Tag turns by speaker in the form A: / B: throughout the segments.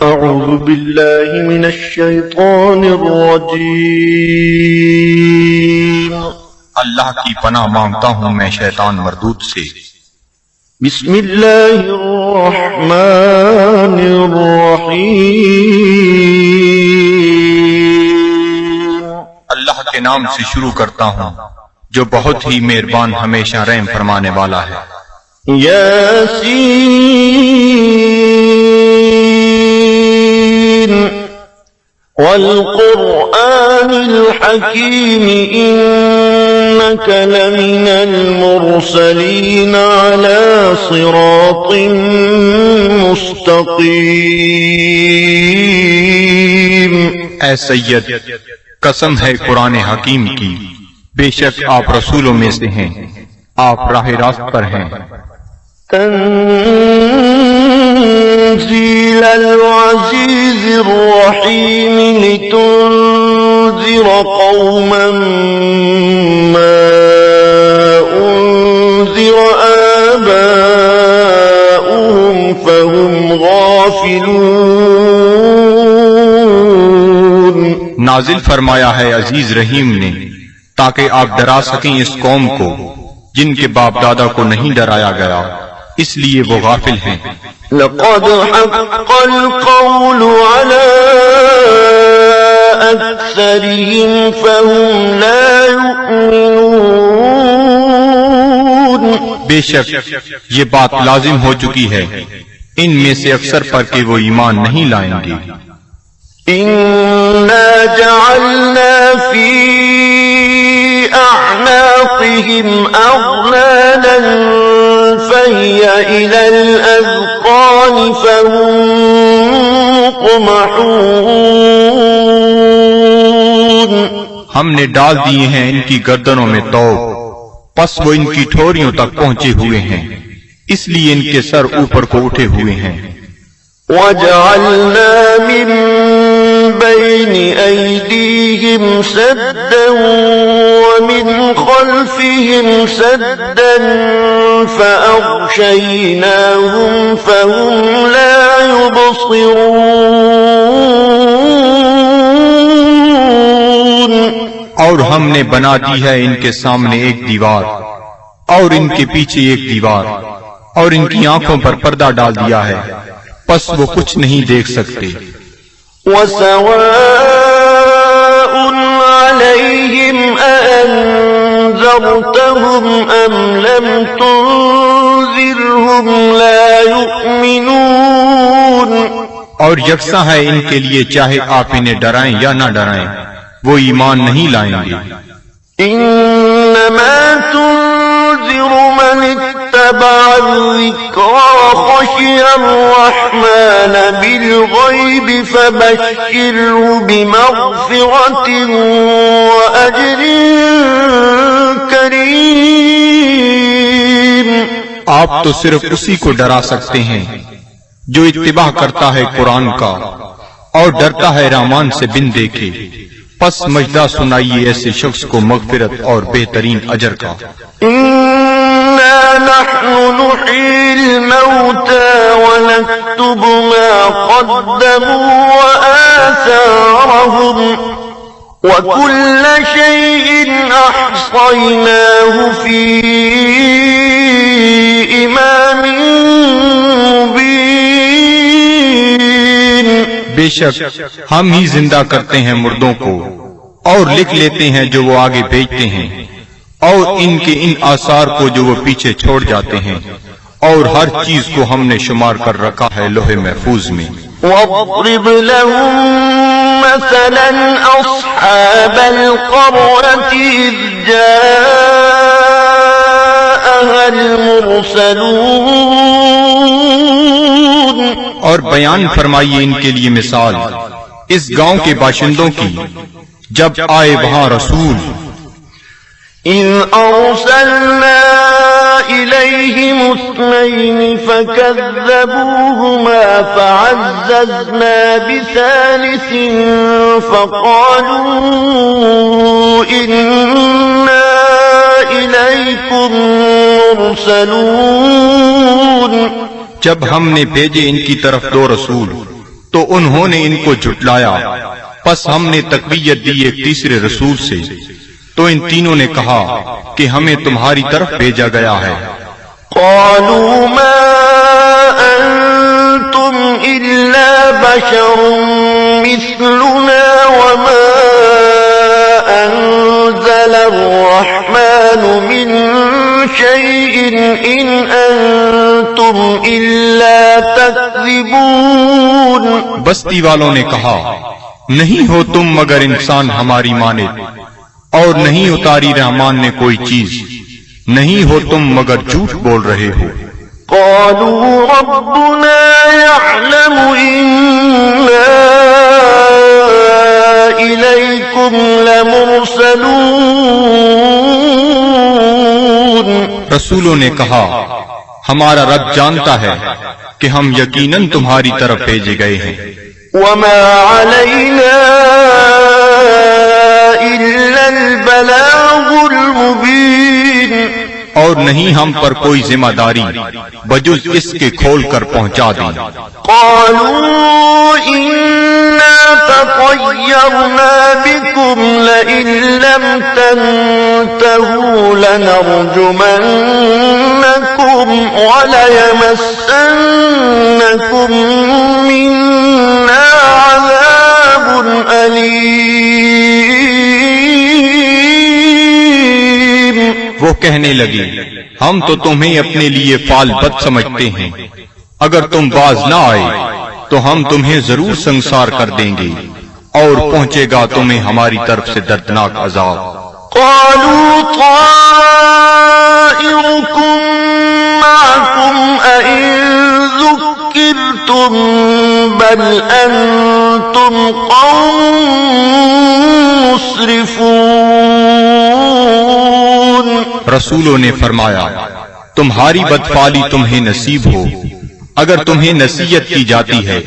A: أعوذ بالله من الشيطان الرجيم
B: اللہ کی پناہ مانگتا ہوں میں شیطان مردود سے۔
A: بسم الله الرحمن الرحيم
B: اللہ کے نام سے شروع کرتا ہوں جو بہت ہی مہربان ہمیشہ رحم فرمانے والا ہے۔
A: ياسين والقرآن الحكيم إنك لمن المرسلين على صراط مستقيم۔
B: اے سید، قسم ہے قرآن حکیم کی، بے شک آپ رسولوں میں سے ہیں، آپ راہ راست پر ہیں۔
A: تنزيل العزيز الرحيم لتنذر قوما ما أنذر آباؤهم فهم غافلون۔
B: نازل فرمایا ہے عزیز رحیم نے تاکہ آپ ڈرا سکیں اس قوم کو جن کے باپ دادا کو نہیں ڈرایا گیا، اس لیے وہ غافل ہیں۔
A: لقد حق القول على أكثرهم فهم لا يؤمنون۔
B: بے شک یہ بات لازم ہو چکی ہے ان میں سے اکثر پر کہ وہ ایمان نہیں لائیں گے۔
A: إنا جعلنا في أعناقهم أغلالا فهي إلى الأذقان فهم مقمحون۔
B: ہم نے ڈال دیے ہیں ان کی گردنوں میں طوق، پس وہ ان کی ٹھوریوں تک پہنچے ہوئے ہیں، اس لیے ان کے سر اوپر کو اٹھے ہوئے ہیں۔
A: وَجَعَلْنَا مِن بَيْنِ أَيْدِيهِمْ سَدًّا وَمِنْ خَلْفِهِمْ سَدًّا فَأَغْشَيْنَاهُمْ فَهُمْ لَا يُبْصِرُونَ۔
B: اور ہم نے بنا دی ہے ان کے سامنے ایک دیوار اور ان کے پیچھے ایک دیوار، اور ان کی آنکھوں پر پردہ ڈال دیا ہے، پس وہ کچھ نہیں دیکھ سکتے۔
A: وَسَوَاءٌ عَلَيْهِمْ أَأَنذَرْتَهُمْ أَمْ لَمْ تُنذِرْهُمْ لَا يُؤْمِنُونَ۔
B: اور یکساں ہے ان کے لیے چاہے آپ انہیں ڈرائیں یا نہ ڈرائیں، وہ ایمان نہیں لائیں گے۔
A: إِنَّمَا تُنذِرُ مَنِ اتَّبَعَ الذِّكْرَ وَخَشِيَ الرَّحْمَنَ بِالْغَيْبِ فَبَشِّرْهُ بِمَغْفِرَةٍ وَأَجْرٍ كَرِيمٍ۔
B: آپ تو صرف اسی کو ڈرا سکتے ہیں جو اتباع کرتا ہے قرآن کا اور ڈرتا ہے رحمان سے بن دیکھے، پس مجدہ سنائیے ایسے شخص کو مغفرت اور بہترین اجر کا۔
A: إِنَّا نَحْنُ نُحْيِي الْمَوْتَى وَنَكْتُبُ مَا قَدَّمُوا وَآثَارَهُمْ وَكُلَّ شَيْءٍ أَحْصَيْنَاهُ فِي إِمَامٍ مُبِينٍ۔
B: بے شک ہم ہی زندہ کرتے ہیں مردوں کو اور لکھ لیتے ہیں جو وہ آگے بھیجتے ہیں، اور ان کے ان آثار کو جو وہ پیچھے چھوڑ جاتے ہیں، اور ہر چیز کو ہم نے شمار کر رکھا ہے لوح محفوظ میں۔
A: وَاضْرِبْ لَهُم مَّثَلًا أَصْحَابَ الْقَرْيَةِ إِذْ جَاءَهَا الْمُرْسَلُونَ۔
B: اور بیان فرمائیے ان کے لیے مثال اس گاؤں کے باشندوں کی جب آئے وہاں رسول۔
A: إِذْ أَرْسَلْنَا إِلَيْهِمُ اثْنَيْنِ فَكَذَّبُوهُمَا فَعَزَّزْنَا بِثَالِثٍ فَقَالُوا إِنَّا إِلَيْكُمْ مُرْسَلُونَ۔
B: جب ہم نے بھیجے ان کی طرف دو رسول تو انہوں نے ان کو جھٹلایا، پس ہم نے تقویت دی ایک تیسرے رسول سے، تو ان تینوں نے کہا کہ ہمیں تمہاری طرف بھیجا گیا ہے۔
A: قالوا ما أنتم إلا بشر مثلنا وما أنزل الرحمن من شيء إن أنتم إلا تكذبون۔
B: بستی والوں نے کہا، نہیں ہو تم مگر انسان ہماری مانند، اور نہیں اتاری رحمان نے کوئی چیز، نہیں ہو تم مگر جھوٹ بول رہے ہو۔
A: قالوا ربنا يعلم إنا إليكم لمرسلون۔
B: رسولوں نے کہا، ہمارا رب جانتا ہے کہ ہم یقیناً تمہاری طرف بھیجے گئے ہیں۔
A: وما علينا إلا البلاغ المبين۔
B: اور نہیں ہم پر کوئی ذمہ داری بجز اس کے کھول کر پہنچا دیں۔
A: قالوا إنا تطيرنا بكم لئن لم تنتهوا لنرجمنكم وليمسنكم منا عذاب أليم۔
B: وہ کہنے لگے، ہم تو تمہیں اپنے لیے فال بد سمجھتے ہیں، اگر تم باز نہ آئے تو ہم تمہیں ضرور سنسار کر دیں گے، اور پہنچے گا تمہیں ہماری طرف سے دردناک عذاب۔
A: قالوا طائركم معكم أئن ذكرتم بل أنتم قوم مسرفون۔
B: رسولوں نے فرمایا، تمہاری بدفعلی تمہیں نصیب ہو اگر تمہیں نصیحت کی جاتی ہے،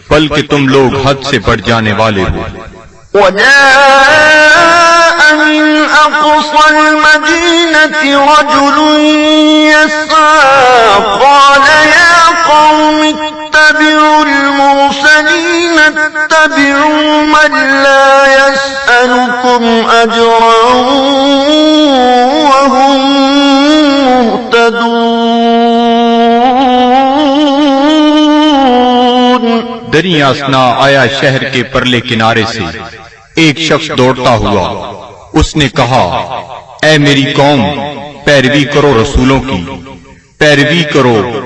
B: بلکہ تم لوگ حد سے بڑھ جانے والے ہو۔
A: وجاء من أقصى المدينة رجل يسعى قال يا قوم اتبعوا المرسلين اتبعوا من لا يسألكم أجرا وهم مهتدون۔
B: دریا اسنا آیا شہر کے پرلے کنارے سے ایک شخص دوڑتا ہوا، اس نے کہا، اے میری قوم، پیروی کرو رسولوں کی، پیروی کرو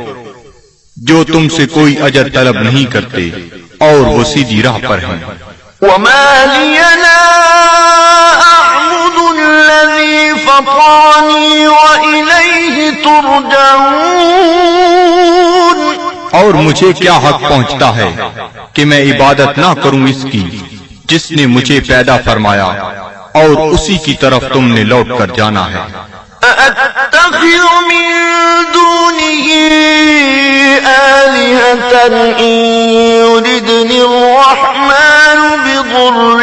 B: جو تم سے کوئی اجر طلب نہیں کرتے اور وہ سیدھی راہ پر ہیں۔
A: وما لي لا أعبد الذي فطرني وإليه ترجعون۔
B: اور مجھے کیا حق پہنچتا ہے کہ میں عبادت نہ کروں اس کی جس نے مجھے پیدا فرمایا اور اسی کی طرف تم نے لوٹ کر جانا ہے۔
A: أأتخذ من دونه آلهة إن يردني الرحمن بضر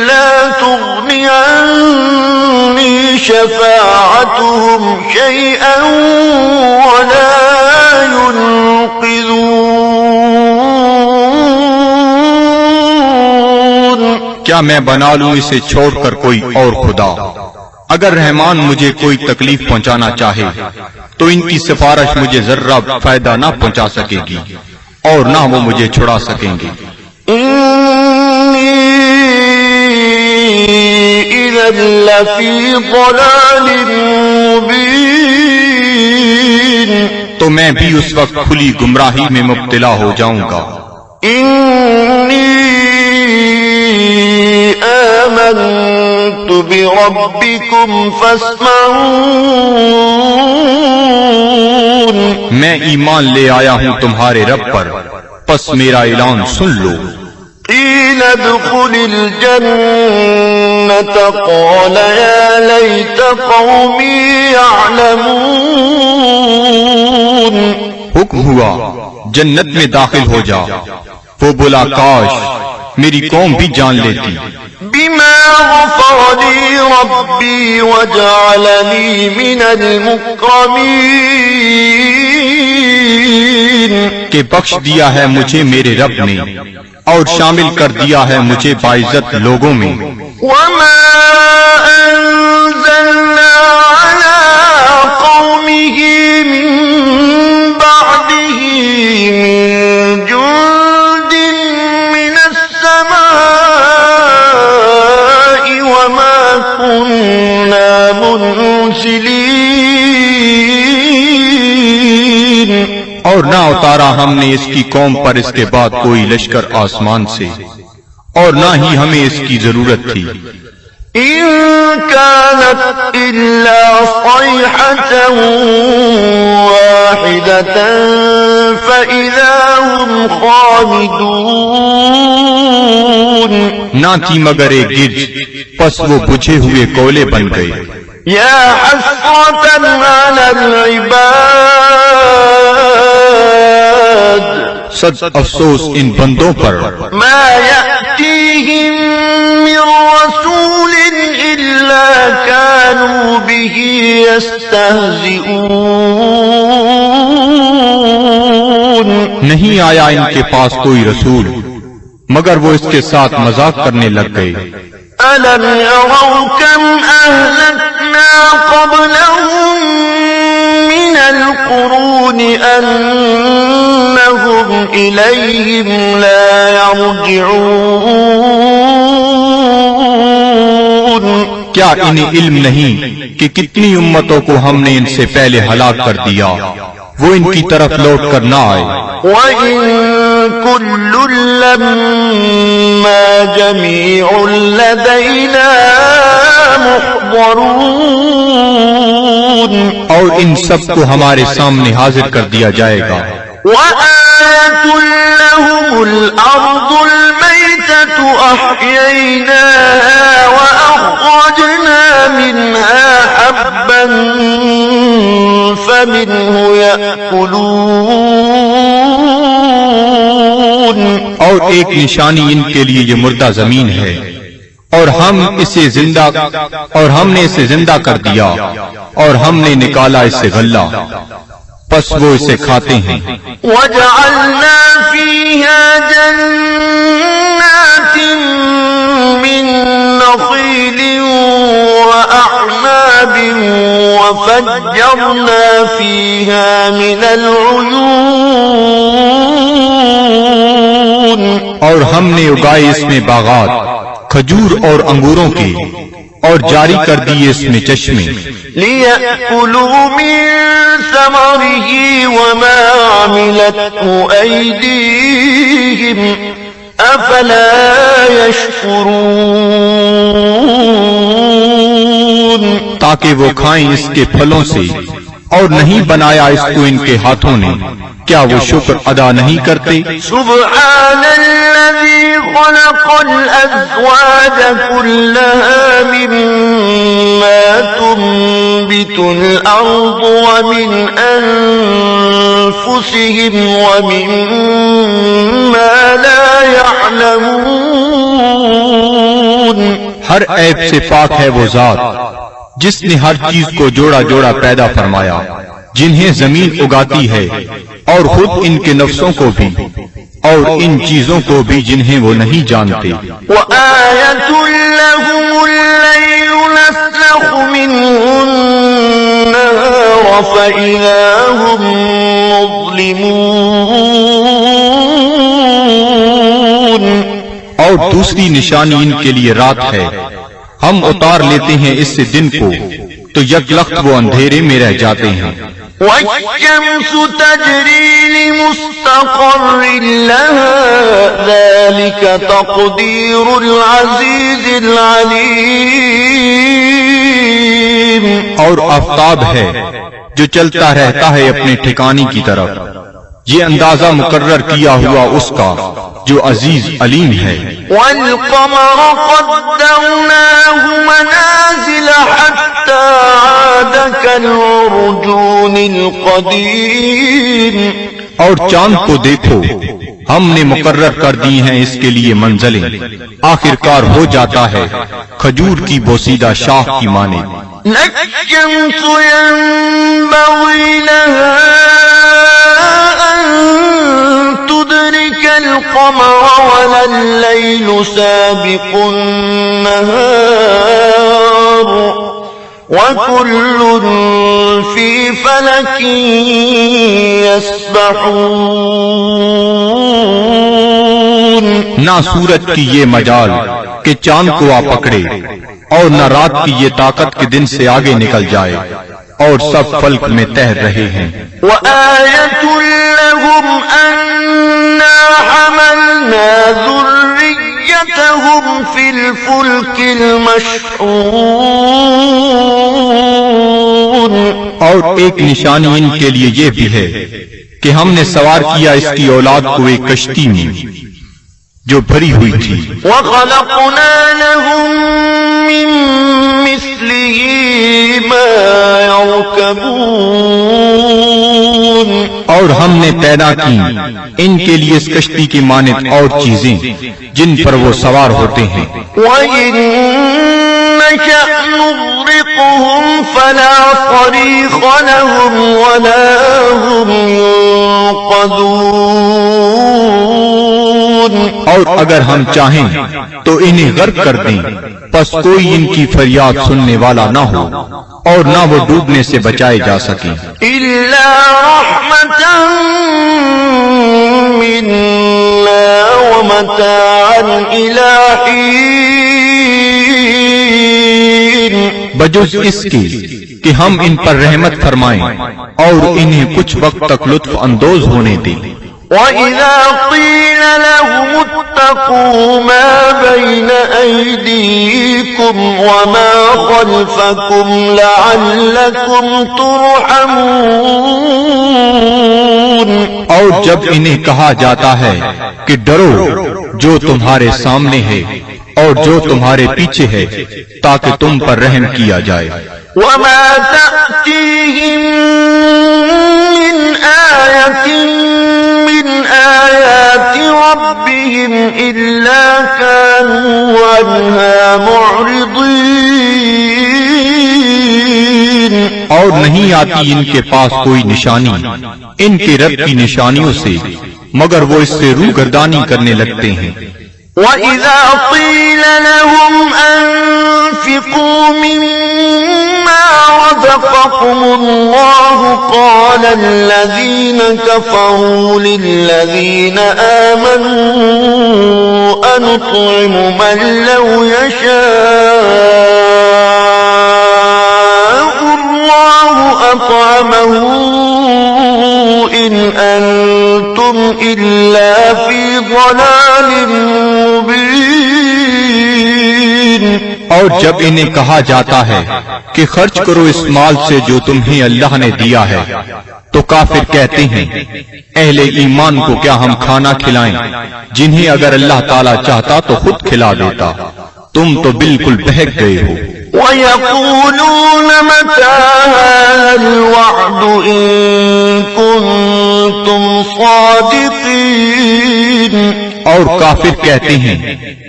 A: لا تغني عني شفاعتهم شيئا ولا ينقذون۔
B: کیا میں بنا لوں اسے چھوڑ کر کوئی اور خدا؟ اگر رحمان مجھے کوئی تکلیف پہنچانا چاہے تو ان کی سفارش مجھے ذرہ فائدہ نہ پہنچا سکے گی اور نہ وہ مجھے چھڑا سکیں گے۔
A: إني إذا لفي ضلال مبين۔
B: تو میں بھی اس وقت کھلی گمراہی میں مبتلا ہو جاؤں گا۔
A: إني آمنت بربكم فاسمعون۔
B: میں ایمان لے آیا ہوں تمہارے رب پر، پس میرا اعلان سن لو۔
A: قيل ادخل الجنة قال يا ليت قومي يعلمون۔
B: حکم ہوا جنت میں داخل ہو جا، وہ بولا کاش میری قوم بھی جان لیتی۔
A: بما غفر لي ربي وجعلني من المكرمين۔
B: کہ بخش دیا ہے مجھے میرے رب نے اور شامل کر دیا ہے مجھے باعزت لوگوں میں.
A: وما أنزلنا على قومه من بعده من جند من السماء وما كنا منزلين.
B: اور نہ اتارا ہم نے اس کی قوم پر اس کے بعد کوئی لشکر آسمان سے اور نہ ہی ہمیں اس کی ضرورت تھی.
A: إن كانت إلا صيحة واحدة فإذا هم خامدون.
B: نہ تھی مگر ایک گرج، پس وہ بجھے ہوئے کولے بن گئے.
A: يا حسرة على العباد
B: صد افسوس ان بندوں پر
A: ما يأتيهم من رسول إلا كانوا به يستهزئون.
B: نہیں آیا ان کے پاس کوئی رسول مگر وہ اس کے ساتھ مذاق کرنے لگ گئے.
A: ألم يروا كم أهلكنا قبلهم من القرون أنهم إليهم لا يرجعون.
B: کیا انہیں علم نہیں کہ کتنی امتوں کو ہم نے ان سے پہلے ہلاک کر دیا وہ ان کی طرف لوٹ کر نہ آئے.
A: وَإِن كُلٌّ لَّمَّا جَمِيعٌ لَّدَيْنَا مُحْضَرُونَ.
B: اور ان سب کو ہمارے سامنے حاضر کر دیا جائے گا.
A: وَآيَةٌ لَّهُمُ الْأَرْضُ الْمَيْتَةُ أَحْيَيْنَاهَا وَأَخْرَجْنَا مِنْهَا حَبًّا فَمِنْهُ يَأْكُلُونَ.
B: اور ایک نشانی ان کے لیے یہ مردہ زمین ہے اور ہم نے اسے زندہ کر دیا اور ہم نے نکالا اسے غلہ پس وہ اسے کھاتے ہیں.
A: وَجَعَلْنَا فِيهَا جَنَّاتٍ مِّن نَّخِيلٍ وَأَعْنَابٍ وَفَجَّرْنَا فِيهَا مِنَ الْعُيُونِ.
B: اور ہم نے اگائے اس میں باغات کھجور اور انگوروں کے اور جاری کر دیے اس میں چشمے.
A: لِيَأْكُلُوا مِن ثَمَرِهِ وَمَا عَمِلَتْهُ أَيْدِيهِمْ أَفَلَا يَشْكُرُونَ.
B: تاکہ وہ کھائیں اس کے پھلوں سے اور نہیں بنایا اس کو ان کے ہاتھوں نے کیا وہ شکر ادا نہیں کرتے؟
A: سبحان الذي خلق الأزواج كلها مما تنبت الأرض ومن أنفسهم ومما لا يعلمون.
B: ہر عیب سے پاک ہے وہ ذات جس نے ہر چیز کو جوڑا جوڑا پیدا فرمایا جنہیں زمین اگاتی ہے اور خود ان کے نفسوں کو بھی اور ان چیزوں کو بھی جنہیں وہ نہیں جانتے.
A: وَآيَةٌ لَّهُمُ اللَّيْلُ نَسْلَخُ مِنْهُ النَّهَارَ فَإِذَا هُم مُظْلِمُونَ.
B: اور دوسری نشانی ان کے لیے رات ہے ہم اتار لیتے ہیں اس سے دن کو تو یک لخت وہ اندھیرے میں رہ جاتے ہیں.
A: وَالشَّمْسُ تَجْرِي لِمُسْتَقَرٍّ لَهَا ذَلِكَ تَقْدِيرُ الْعَزِيزِ الْعَلِيمِ.
B: اور آفتاب ہے جو چلتا رہتا ہے اپنے ٹھکانے کی طرف یہ اندازہ مقرر کیا ہوا اس کا جو عزیز علیم ہے.
A: وَالْقَمَرَ قَدَّرْنَاهُ مَنَازِلَ حَتَّى عَادَ كَالْعُرْجُونِ الْقَدِيمِ.
B: اور چاند کو دیکھو ہم نے مقرر کر دی ہیں اس کے لیے منزلیں آخر کار ہو جاتا ہے کھجور کی بوسیدہ شاخ کی مانند.
A: الشَّمْسُ يَنبَغِي لَهَا أَن لتدرك القمر ولا الليل سابق النهار وكل في فلك يسبحون.
B: نہ سورج کی یہ مجال کہ چاند کو آ پکڑے، اور نہ رات کی یہ طاقت کہ دن سے آگے نکل جائے، اور سب فلک میں تیر رہے ہیں.
A: وآية لهم أنا حملنا ذريتهم في الفلك المشحون.
B: اور ایک نشانی ان کے لیے یہ بھی ہے کہ ہم نے سوار کیا اس کی اولاد کو ایک کشتی میں جو بھری ہوئی تھی.
A: وخلقنا لهم من مثله ما يركبون.
B: اور ہم نے پیدا کی ان کے لیے اس کشتی کی مانند اور چیزیں جن پر وہ سوار ہوتے ہیں.
A: وَإِن نَّشَأْ نُغْرِقْهُمْ فَلَا صَرِيخَ لَهُمْ وَلَا هُمْ يُنقَذُونَ.
B: اور اگر ہم چاہیں تو انہیں غرق کر دیں، پس کوئی ان کی فریاد سننے والا نہ ہو اور نہ وہ ڈوبنے سے بچائے جا سکیں.
A: إِلَّا رَحْمَةً مِّنَّا وَمَتَاعًا إِلَىٰ حِينٍ.
B: بجز اس کے کہ ہم ان پر رحمت فرمائیں اور انہیں کچھ وقت تک لطف اندوز ہونے دیں.
A: وَإِذَا قِيلَ لَهُمُ اتَّقُوا مَا بَيْنَ أَيْدِيكُمْ وَمَا خَلْفَكُمْ لَعَلَّكُمْ تُرْحَمُونَ.
B: اور جب انہیں کہا جاتا ہے کہ ڈرو جو تمہارے سامنے ہے اور جو تمہارے پیچھے ہے تاکہ تم پر رحم کیا جائے.
A: وَمَا تَأْتِيهِم مِّنْ آيَةٍ من آيات ربهم إلا كانوا عنها معرضين.
B: اور نہیں آتی ان کے پاس کوئی نشانی ان کے رب کی نشانیوں سے مگر وہ اس سے روگردانی کرنے لگتے ہیں.
A: وَإِذَا قِيلَ لَهُمْ أَنفِقُوا مِمَّا رَزَقَكُمُ اللَّهُ قَالَ الَّذِينَ كَفَرُوا لِلَّذِينَ آمَنُوا أَنُطْعِمُ مَن لَّوْ يَشَاءُ اللَّهُ أَطْعَمَهُ إِنْ أَنتُمْ إِلَّا فِي ضَلَالٍ مُبِينٍ.
B: اور جب انہیں کہا جاتا ہے کہ خرچ کرو اس مال سے جو تمہیں اللہ نے دیا ہے تو کافر کہتے ہیں اہل ایمان کو کیا ہم کھانا کھلائیں جنہیں اگر اللہ تعالیٰ چاہتا تو خود کھلا دیتا، تم تو بالکل بہک گئے ہو.
A: وَيَقُولُونَ مَتَىٰ هَٰذَا الْوَعْدُ إِن كُنتُمْ صَادِقِينَ.
B: اور کافر کہتے ہیں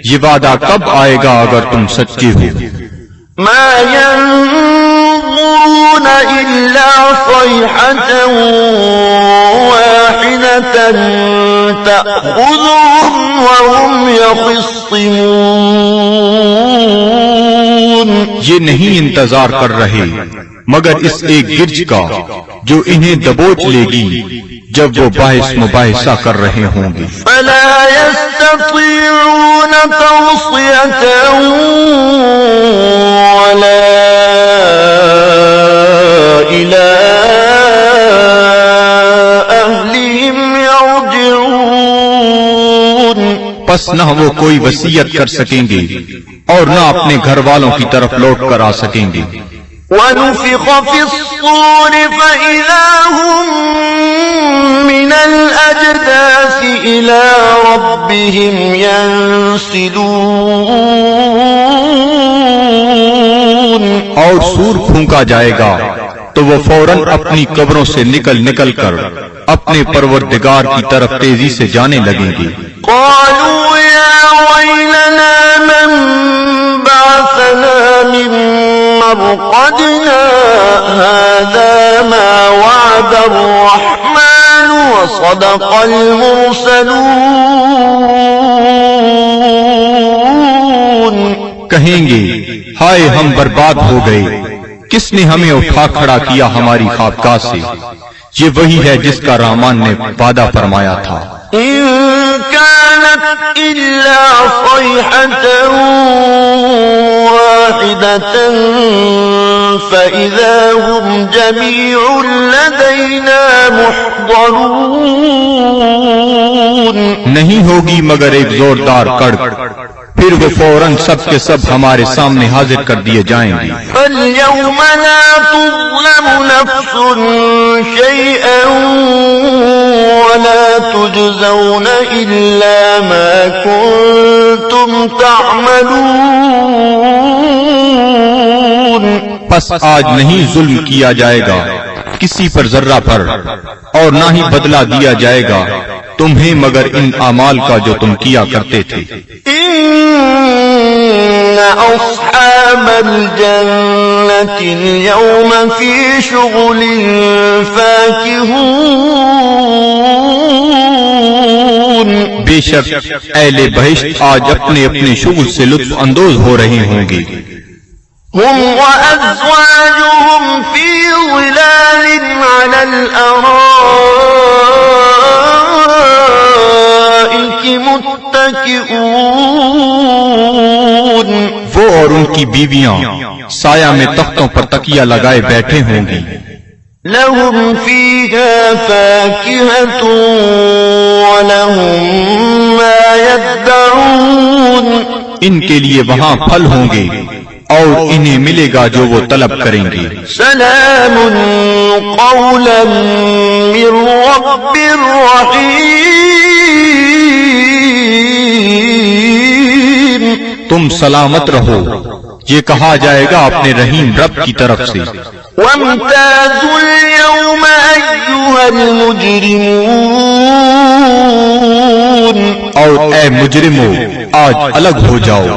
B: یہ وعدہ کب آئے گا اگر تم سچے ہو.
A: مَا يَنظُرُونَ إِلَّا صَيْحَةً وَاحِدَةً تَأْخُذُهُمْ وَهُمْ يَخِصِّمُونَ.
B: یہ نہیں انتظار کر رہے مگر اس ایک گرج کا جو انہیں دبوچ لے گی جب وہ باعث مباحثہ کر رہے ہوں گے.
A: فَلَا يَسْتَطِيعُونَ تَوْصِيَةً وَلَا إِلَىٰ أَهْلِهِمْ يَرْجِعُونَ.
B: پس نہ وہ کوئی وصیت کر سکیں گے اور نہ اپنے گھر والوں کی طرف لوٹ کر آ سکیں گے.
A: وَنُفِخَ فِي الصُّورِ فَإِذَا هُم مِّنَ الْأَجْدَاثِ إِلَىٰ رَبِّهِمْ يَنسِلُونَ.
B: اور سور پھونکا جائے گا تو وہ فوراً اپنی قبروں سے نکل کر اپنے پروردگار کی طرف تیزی سے جانے لگیں گے.
A: قالوا يا ويلنا من بعثنا من مرقدنا هذا ما وعد الرحمن وصدق المرسلون.
B: کہیں گے ہائے ہم برباد ہو گئے، کس نے ہمیں اٹھا کھڑا کیا ہماری خوابگاہ سے؟ یہ وہی ہے جس کا رحمان نے وعدہ فرمایا تھا.
A: إن كانت إلا صيحة واحدة فإذا هم جميع لدينا محضرون.
B: نہیں ہوگی مگر ایک زوردار کڑک، پھر وہ فوراً سب کے سب ہمارے سامنے حاضر کر دیے جائیں گے.
A: فاليوم لا تظلم نفس شيئا ولا تجزون إلا ما كنتم تعملون.
B: پس آج نہیں ظلم کیا جائے گا کسی پر ذرہ پر، اور نہ ہی بدلہ دیا جائے گا تمہیں مگر ان اعمال کا جو تم کیا کرتے تھے.
A: إن أصحاب الجنة اليوم في شغل فاكهون.
B: بے شک اہل بہشت آج اپنے اپنے شغل سے لطف اندوز ہو رہے ہوں گے.
A: هم وأزواجهم في ظلال على الأرائك متكئون.
B: وہ اور ان کی بیویاں سایہ میں تختوں پر تکیہ لگائے بیٹھے ہوں گی.
A: لهم فيها فاكهة ولهم ما يدعون.
B: ان کے لیے وہاں پھل ہوں گے اور انہیں ملے گا جو وہ طلب کریں گے.
A: سلام قولا من رب رحیم.
B: تم سلامت رہو، یہ کہا جائے گا اپنے رحیم رب کی طرف سے.
A: وامتازوا اليوم أيها المجرمون.
B: اور اے مجرمو آج الگ ہو جاؤ.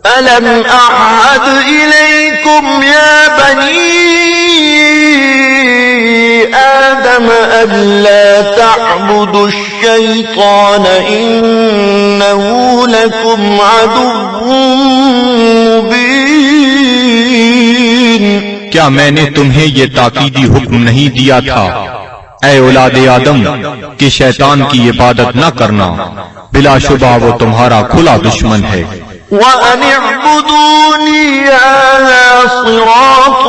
A: ألم أعهد إليكم يا بني آدم ألا تعبدوا الشيطان إنه لكم عدو مبين.
B: کیا میں نے تمہیں یہ تاکیدی حکم نہیں دیا تھا اے اولاد آدم کہ شیطان کی عبادت نہ کرنا؟ بلا شبہ وہ تمہارا کھلا دشمن ہے.
A: وَأَنِ اعْبُدُونِي هَذَا صِرَاطٌ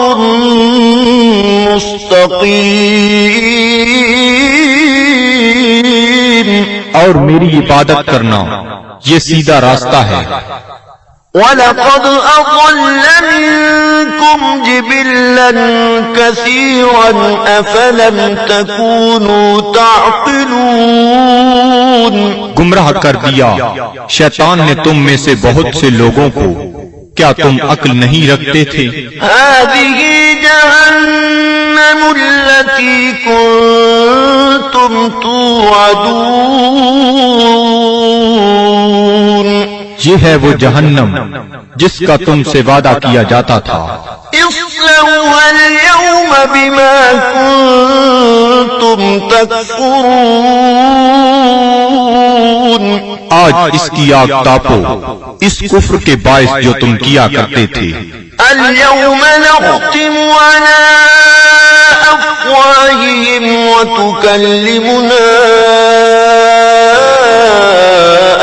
A: مُسْتَقِيمٌ.
B: اور میری عبادت کرنا یہ سیدھا راستہ ہے.
A: وَلَقَدْ أَضَلَّ مِنكُمْ جِبِلًّا كَثِيرًا أَفَلَمْ تَكُونُوا تَعْقِلُونَ.
B: گمراہ کر دیا شیطان نے تم میں سے بہت سے لوگوں کو، کیا تم عقل نہیں رکھتے تھے؟
A: هَذِهِ جَهَنَّمُ الَّتِي كُنتُمْ تُوعَدُونَ.
B: یہ ہے وہ جہنم جس کا تم سے وعدہ کیا جاتا تھا.
A: اصلوها اليوم بما كنتم تكفرون.
B: آج اس کی آگ تاپو اس کفر کے باعث جو تم کیا کرتے تھے.
A: اليوم نختم على أفواههم وتكلمنا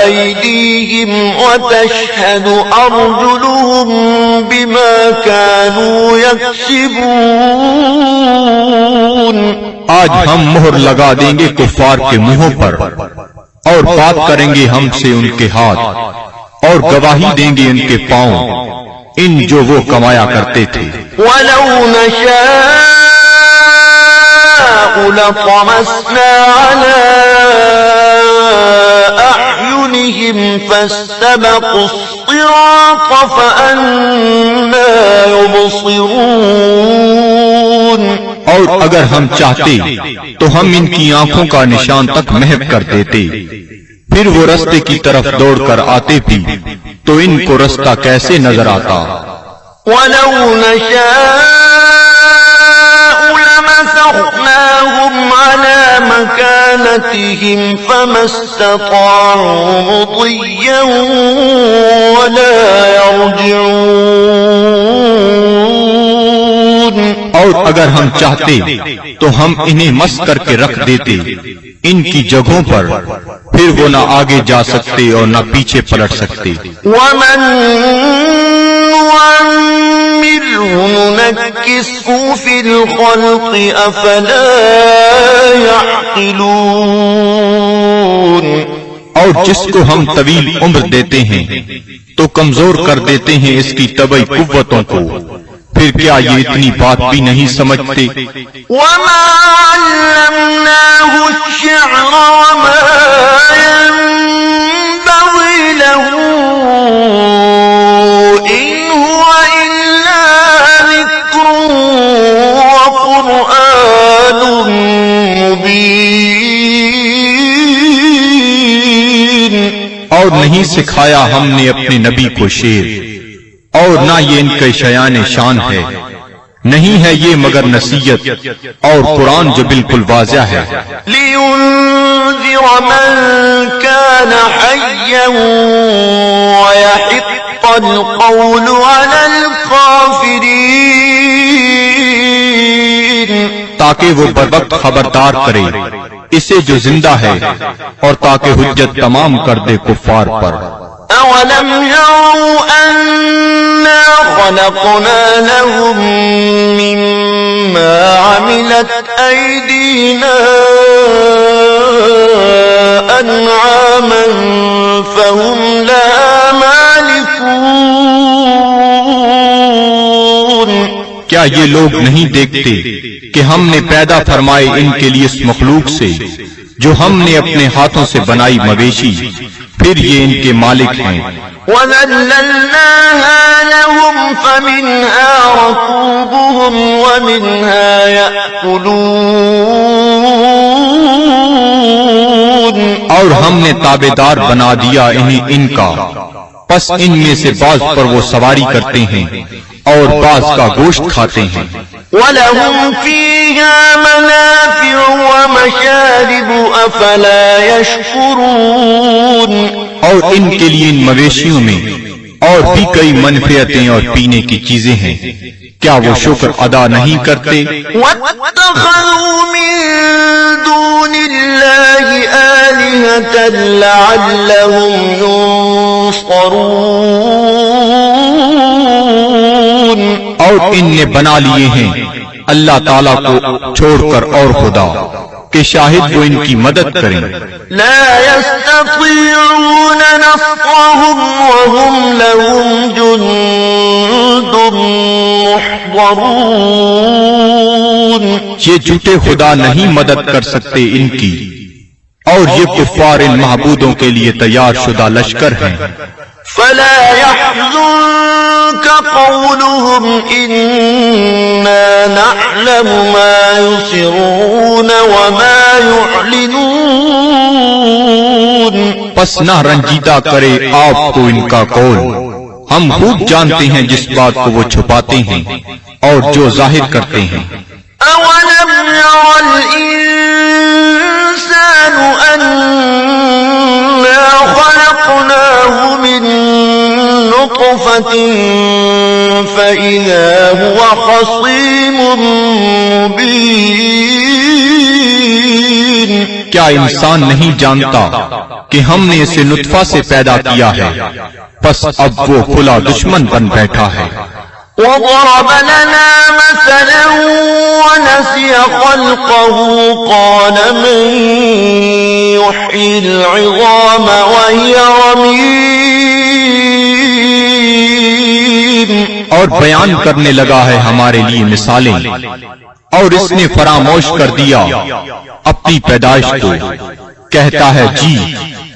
A: أيديهم وتشهد أرجلهم بما كانوا يكسبون.
B: آج ہم مہر لگا دیں گے کفار کے منہوں پر، اور بات کریں گے ہم سے ان کے ہاتھ، اور گواہی دیں گے ان کے پاؤں ان جو وہ کمایا کرتے تھے.
A: وَلَوْ نَشَاءُ لَطَمَسْنَا عَلَىٰ أَعْيُنِهِمْ فَاسْتَبَقُوا الصِّرَاطَ فَأَنَّىٰ يُبْصِرُونَ.
B: اور اگر ہم چاہتے تو ہم ان کی آنکھوں کا نشان تک محو کر دیتے، پھر وہ رستے کی طرف دوڑ کر آتے بھی تو ان کو رستہ کیسے نظر آتا.
A: وَلَوْ نَشَاءُ لَمَسَخْنَاهُمْ تركناهم على مكانتهم فما استطاعوا مضيا ولا يرجعون.
B: اور اگر ہم چاہتے تو ہم انہیں مس کر کے رکھ دیتے ان کی جگہوں پر، پھر وہ نہ آگے جا سکتے اور نہ پیچھے پلٹ سکتے.
A: ومن نعمره ننكسه في الخلق أفلا يعقلون.
B: اور جس کو ہم طویل عمر دیتے ہیں تو کمزور کر دیتے ہیں اس کی طبعی قوتوں کو، پھر کیا یہ اتنی بات بھی نہیں سمجھتے؟
A: وما علمناه الشعر وما ينبغي له إن هو إلا ذكر وقرآن مبين.
B: اور نہیں سکھایا ہم نے اپنے نبی کو شعر، اور نہ یہ ان کے شیان شان ہے، نہیں ہے یہ مگر نصیحت اور قرآن جو بالکل واضح ہے.
A: لينذر من كان حيا ويحق القول على الكافرين.
B: تاکہ وہ بروقت خبردار کرے اسے جو زندہ ہے، اور تاکہ حجت تمام کر دے کفار پر.
A: أولم يروا أنا خلقنا لهم مما عملت أيدينا أنعاما فهم لها مالكون.
B: کیا یہ لوگ نہیں دیکھتے کہ ہم نے پیدا فرمائے ان کے لیے اس مخلوق سے جو ہم نے اپنے ہاتھوں سے بنائی مویشی، پھر یہ ان کے مالک ہیں.
A: وَذَلَّلْنَاهَا لَهُمْ فَمِنْهَا رَكُوبُهُمْ وَمِنْهَا يَأْكُلُونَ.
B: اور ہم نے تابعدار بنا دیا انہیں ان کا، پس ان میں سے بعض پر وہ سواری کرتے ہیں اور بعض کا گوشت کھاتے ہیں.
A: وَلَهُمْ فِيهَا مَنَافِعُ وَمَشَارِبُ أَفَلَا يَشْكُرُونَ. اور ان کے لیے ان مویشیوں میں اور بھی کئی منفعتیں اور پینے کی چیزیں ہیں، کیا وہ شکر ادا نہیں کرتے؟ وَاتَّخَذُوا مِن دُونِ اللَّهِ آلِهَةً لَعَلَّهُمْ يُنصَرُونَ.
B: اور ان نے بنا لیے ہیں اللہ تعالیٰ کو چھوڑ کر اور خدا کہ شاہد وہ ان کی مدد کریں.
A: لا يستطيعون نصرهم وهم لهم جند محضرون.
B: یہ جھوٹے خدا نہیں مدد کر سکتے ان کی، اور یہ کفار ان معبودوں کے لیے تیار شدہ لشکر ہیں.
A: فلا يحزنك قولهم إنا نعلم ما يسرون وما يعلنون.
B: پس نہ رنجیدہ کرے آپ کو ان کا قول، ہم خوب جانتے ہیں جس بات کو وہ چھپاتے ہیں اور جو ظاہر کرتے ہیں.
A: أولم ير الإنسان أنا خلقناه من نطفة فإذا هو خصيم مبين.
B: کیا انسان نہیں جانتا کہ ہم نے اسے نطفہ سے پیدا کیا ہے، پس اب وہ کھلا دشمن بن بیٹھا ہے.
A: وضرب لنا مثلا ونسي خلقه قال من يحيي العظام وهي رميم.
B: اور بیان کرنے لگا ہے ہمارے لیے مثالیں، اور اس نے فراموش کر دیا اپنی پیدائش کو. کہتا ہے جی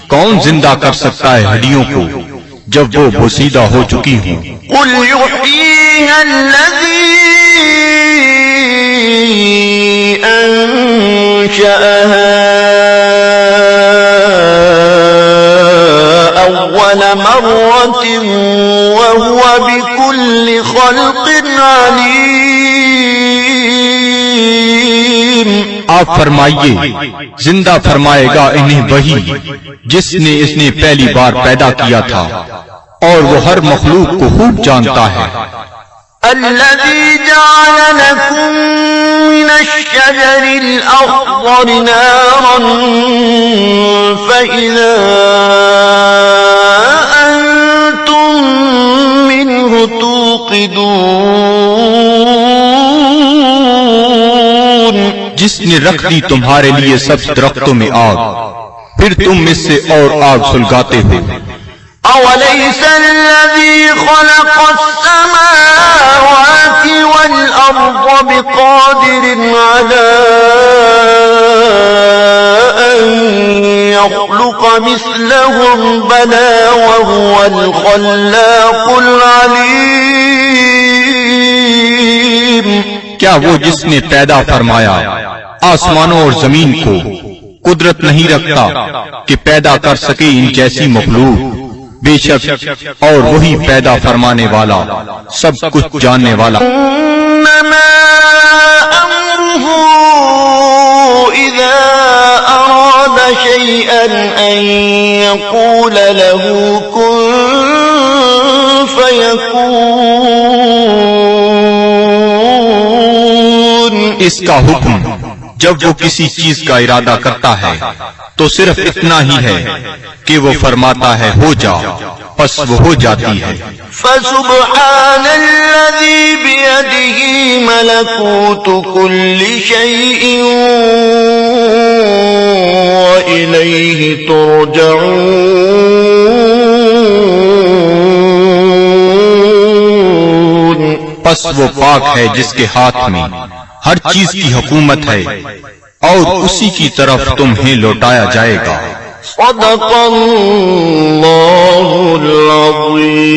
B: کون زندہ کر سکتا ہے ہڈیوں کو جب وہ بوسیدہ ہو چکی ہوں.
A: قل يحييها الذي أنشأها أول مرة وهو بكل خلق عليم.
B: آپ فرمائیے زندہ فرمائے گا انہیں وہی جس نے اس نے پہلی بار پیدا کیا تھا، اور وہ ہر مخلوق کو خوب جانتا ہے۔
A: الذي جعل لكم من الشجر الأخضر نارا فإذا أنتم منه توقدون،
B: جس نے رکھ دی تمہارے لیے سب درختوں میں آگ، پھر تم اس سے اور آگ سلگاتے ہو۔
A: أوليس الذي خلق السماوات والأرض بقادر على أن يخلق مثلهم بلى وهو الخلاق العليم؟
B: کیا وہ جس نے پیدا فرمایا آسمانوں اور زمین کو قدرت نہیں رکھتا کہ پیدا کر سکے ان جیسی مخلوق؟ بے شک اور وہی پیدا فرمانے والا، سب کچھ جاننے والا۔
A: انما امره اذا اراد شيئا ان يقول له كن فيكون،
B: اس کا حکم جب وہ کسی چیز کا ارادہ کرتا ہے تو صرف اتنا ہی ہے کہ وہ فرماتا ہے ہو جا، پس وہ ہو جاتی ہے۔
A: فسبحان الذي بيده ملكوت كل شيء وإليه ترجعون،
B: پس وہ پاک ہے جس کے ہاتھ میں ہر چیز کی حکومت ہے اور اسی کی طرف تمہیں لوٹایا جائے گا۔
A: صدق اللہ العظیم۔